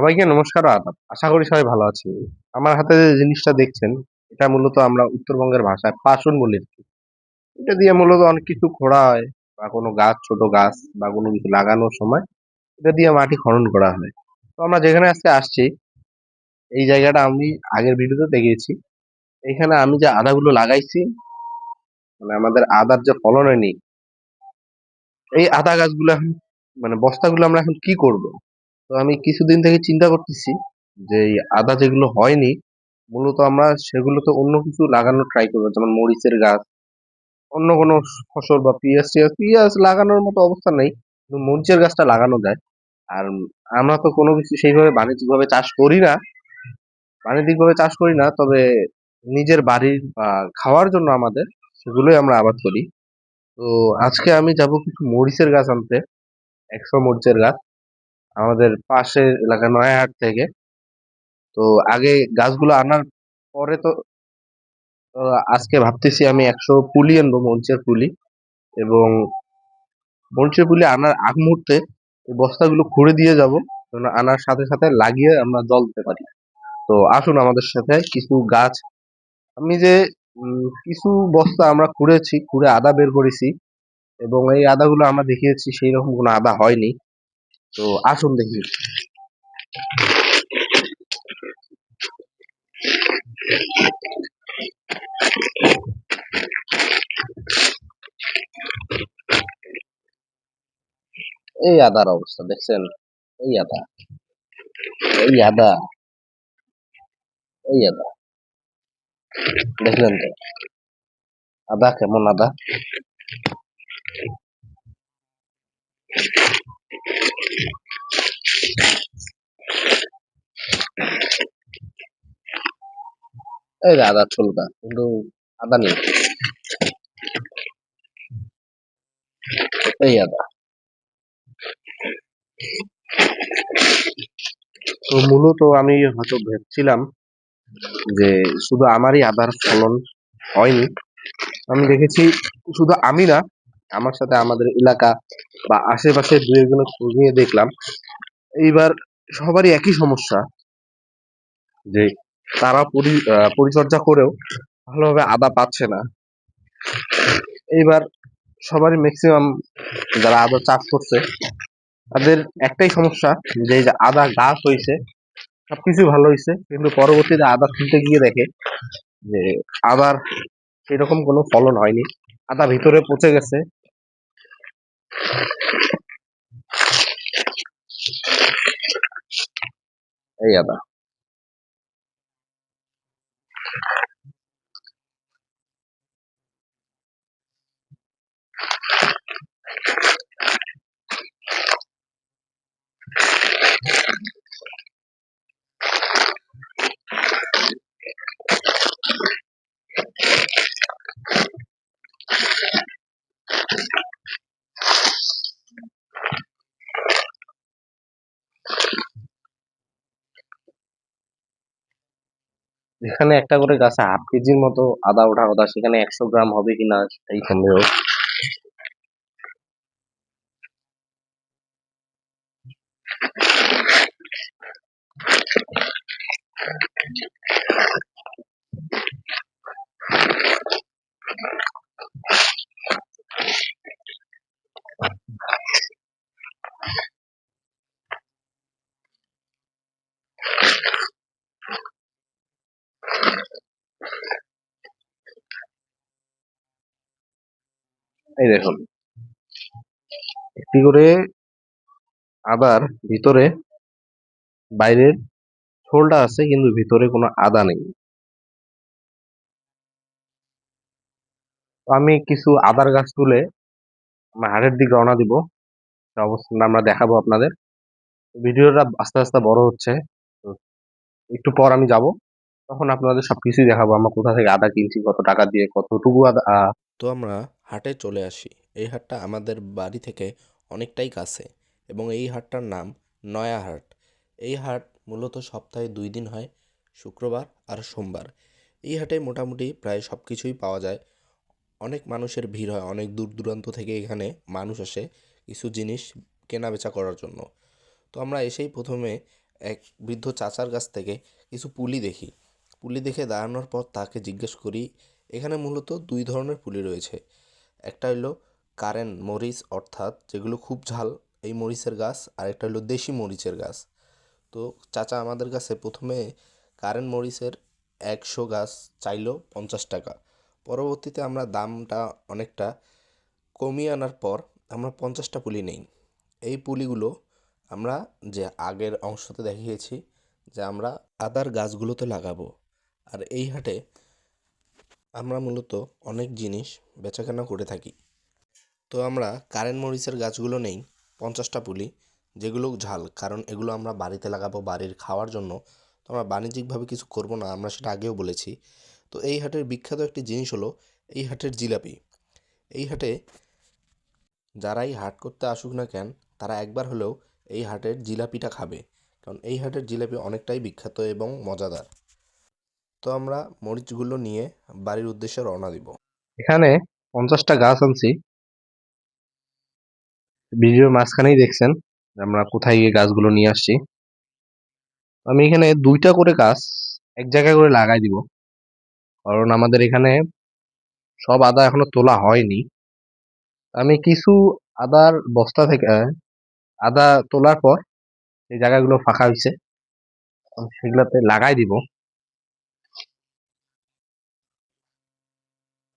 সবাইকে নমস্কার ও আদাব। আশা করি সবাই ভালো আছেন। আমার হাতে যে জিনিসটা দেখছেন, এটা মূলত আমরা উত্তরবঙ্গের ভাষায় পাসুন বলি আরকি। এটা দিয়ে মূলত অনেক কিছু খোঁড়া হয় বা কোনো গাছ, ছোট গাছ বা কোনো কিছু লাগানোর সময় এটা দিয়ে মাটি খনন করা হয়। তো আমরা যেখানে আজকে আসছি, এই জায়গাটা আমি আগের ভিডিওতে দেখিয়েছি। এইখানে আমি যে আদাগুলো লাগাইছি, মানে আমাদের আদার যে ফলন হয়নি, এই আদা গাছগুলো এখন মানে বস্তাগুলো আমরা এখন কি করব? তো আমি কিছুদিন থেকে চিন্তা করতেছি যে এই আদা যেগুলো হয়নি মূলত আমরা সেগুলোতে অন্য কিছু লাগানোর ট্রাই করবো, যেমন মরিচের গাছ, অন্য কোনো ফসল বা পিঁয়াজ লাগানোর মতো অবস্থা নেই, কিন্তু মরিচের গাছটা লাগানো যায়। আর আমরা তো কোনো কিছু সেইভাবে বাণিজ্যিকভাবে চাষ করি না, তবে নিজের বাড়ির বা খাওয়ার জন্য আমাদের সেগুলোই আমরা আবাদ করি। তো আজকে আমি যাব কিছু মরিচের গাছ আনতে, 100 মরিচের গাছ আমাদের পাশের এলাকা নয়াহাট থেকে। তো আগে গাছগুলো আনার পরে তো আজকে ভাবতেছি আমি 100 পুলি আনবো, মরিচের পুলি। এবং মরিচের পুলি আনার আগ মুহূর্তে এই বস্তাগুলো খুঁড়ে দিয়ে যাব, যেন আনার সাথে সাথে লাগিয়ে আমরা জল দিতে পারি। তো আসুন আমাদের সাথে কিছু গাছ, আমি যে কিছু বস্তা আমরা খুঁড়ে আদা বের করেছি, এবং এই আদাগুলো আমরা দেখিয়েছি সেই রকম কোনো আদা হয়নি। তো আসুন দেখি। এই আদার অবস্থা দেখছেন? এই আদা, এই আদা, এই আদা, দেখলেন তো আদা কেমন আদা। এই যে আদার ছোলটা, কিন্তু আদা নেই। এই আদা। তো মূলত আমি হয়তো ভেবছিলাম যে শুধু আমারই আদার ফলন হয়নি। আমি দেখেছি শুধু আমি না, আমার সাথে আমাদের এলাকা বা আশেপাশে দু একজনের খোঁজ নিয়ে দেখলাম এইবার সবারই একই সমস্যা, যে তারা পরিচর্যা করেও ভালোভাবে আদা পাচ্ছে না। এইবার সবারই ম্যাক্সিমাম যারা আদা চাষ করছে তাদের একটাই সমস্যা, যে এই যে আদা গাছ হয়েছে, সবকিছু ভালো হয়েছে, কিন্তু পরবর্তীতে আদা তুলতে গিয়ে দেখে যে আদার সেরকম কোনো ফলন হয়নি, আদা ভিতরে পচে গেছে। এই আদা, যেখানে একটা করে গাছে ½ কেজির মতো আদা ওঠার কথা, সেখানে 100 গ্রাম হবে কিনা সেটাই সন্দেহ। এই দেখুন, একটি করে আদার ভিতরে বাইরের ছোলটা আছে, কিন্তু ভিতরে কোনো আদা নেই। তো আমি কিছু আদার গাছ তুলে আমরা হাটের দিকে রওনা দিব, অবস্থানটা আমরা দেখাবো আপনাদের। ভিডিওটা আস্তে আস্তে বড় হচ্ছে, তো একটু পর আমি যাব, তখন আপনাদের সবকিছুই দেখাবো, আমরা কোথা থেকে আদা কিনছি, কত টাকা দিয়ে, কতটুকু আদা তো আমরা হাটে চলে আসি। এই হাটটা আমাদের বাড়ি থেকে অনেকটাই কাছে এবং এই হাটটার নাম নয়া হাট। এই হাট মূলত সপ্তাহে 2 দিন হয়, শুক্রবার আর সোমবার। এই হাটে মোটামুটি প্রায় সব কিছুই পাওয়া যায়। অনেক মানুষের ভিড় হয়, অনেক দূর দূরান্ত থেকে এখানে মানুষ আসে কিছু জিনিস কেনাবেচা করার জন্য। তো আমরা এসেই প্রথমে এক বৃদ্ধ চাচার কাছ থেকে কিছু পুলি দেখি। পুলি দেখে দাঁড়ানোর পর তাকে জিজ্ঞেস করি, এখানে মূলত দুই ধরনের পুলি রয়েছে। একটা হলো কারেন্ট মরিচ, অর্থাৎ যেগুলো খুব ঝাল, এই মরিচের গাছ, আর একটা হলো দেশি মরিচের গাছ। তো চাচা আমাদের কাছে প্রথমে কারেন্ট মরিচের 100 গাছ চাইলো 50 টাকা। পরবর্তীতে আমরা দামটা অনেকটা কমিয়ে আনার পর আমরা 50টা পুলি নেই। এই পুলিগুলো আমরা যে আগের অংশতে দেখিয়েছি যে আমরা আদার গাছগুলোতে লাগাবো। আর এই হাটে আমরা মূলত অনেক জিনিস বেচাকেনা করে থাকি। তো আমরা কারেন্ট মরিচের গাছগুলো নেই 50টা পুলি, যেগুলো ঝাল, কারণ এগুলো আমরা বাড়িতে লাগাবো বাড়ির খাওয়ার জন্য। তো আমরা বাণিজ্যিকভাবে কিছু করব না, আমরা সেটা আগেও বলেছি। তো এই হাটের বিখ্যাত একটি জিনিস হলো এই হাটের জিলাপি। এই হাটে যারাই হাট করতে আসুক না কেন, তারা একবার হলেও এই হাটের জিলাপিটা খাবে, কারণ এই হাটের জিলাপি অনেকটাই বিখ্যাত এবং মজাদার। তো আমরা মরিচগুলো নিয়ে বাড়ির উদ্দেশ্যে রওনা দিব। এখানে 50টা গাছ আনছি। ভিডিওর মাঝখানেই দেখছেন যে আমরা কোথায় গিয়ে গাছগুলো নিয়ে আসছি। আমি এখানে 2টা করে গাছ এক জায়গায় করে লাগাই দিব, কারণ আমাদের এখানে সব আদা এখনো তোলা হয়নি। আমি কিছু আদার বস্তা থেকে আদা তোলার পর এই জায়গাগুলো ফাঁকা হয়েছে, আমি সেগুলোতে লাগাই দিব।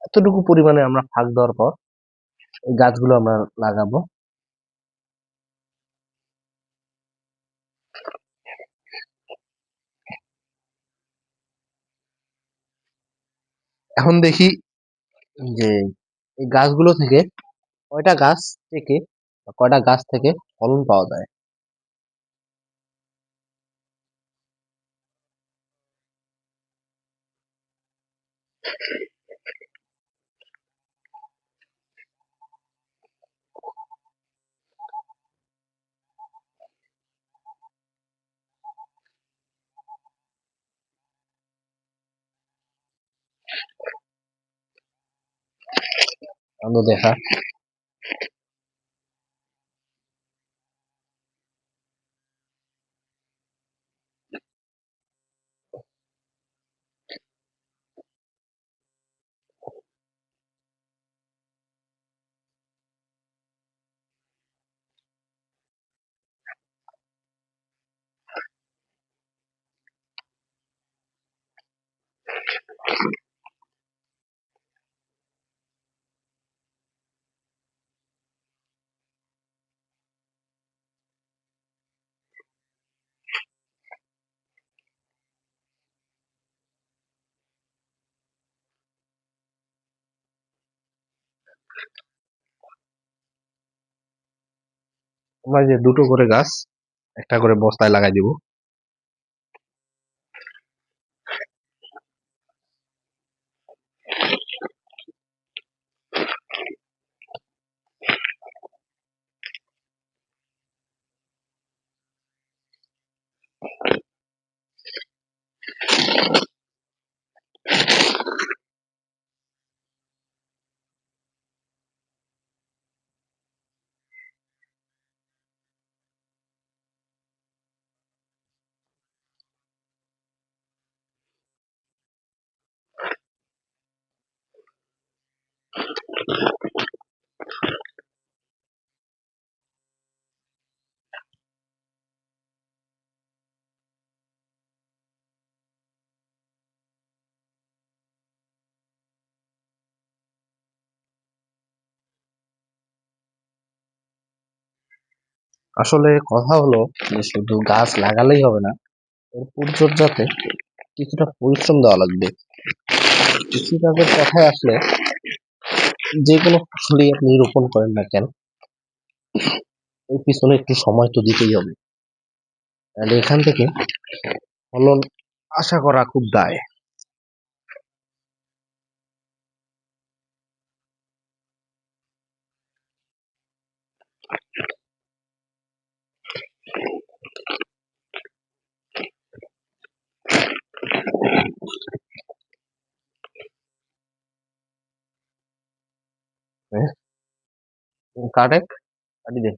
এতটুকু পরিমাণে আমরা ফাঁক দেওয়ার পর এই গাছগুলো আমরা লাগাবো। এখন দেখি যে এই গাছগুলো থেকে কয়টা গাছ থেকে বা কয়টা গাছ থেকে ফলন পাওয়া যায়। আনন্দ দেখা। আমরা যে 2টো করে গাছ একটা করে বস্তায় লাগাই দিব। আসলে কথা হলো যে শুধু গাছ লাগালেই হবে না, এর পরিচর্যাতে কিছুটা পরিশ্রম দেওয়া লাগবে। কৃষিকাজের কথায় আসলে যে কোনো ফসলই আপনি রোপণ করেন না কেন, এর পিছনে একটু সময় তো দিতেই হবে। আর এখান থেকে ফলন আশা করা খুব দায়। হ্যাঁ, কাটে কাটি দে।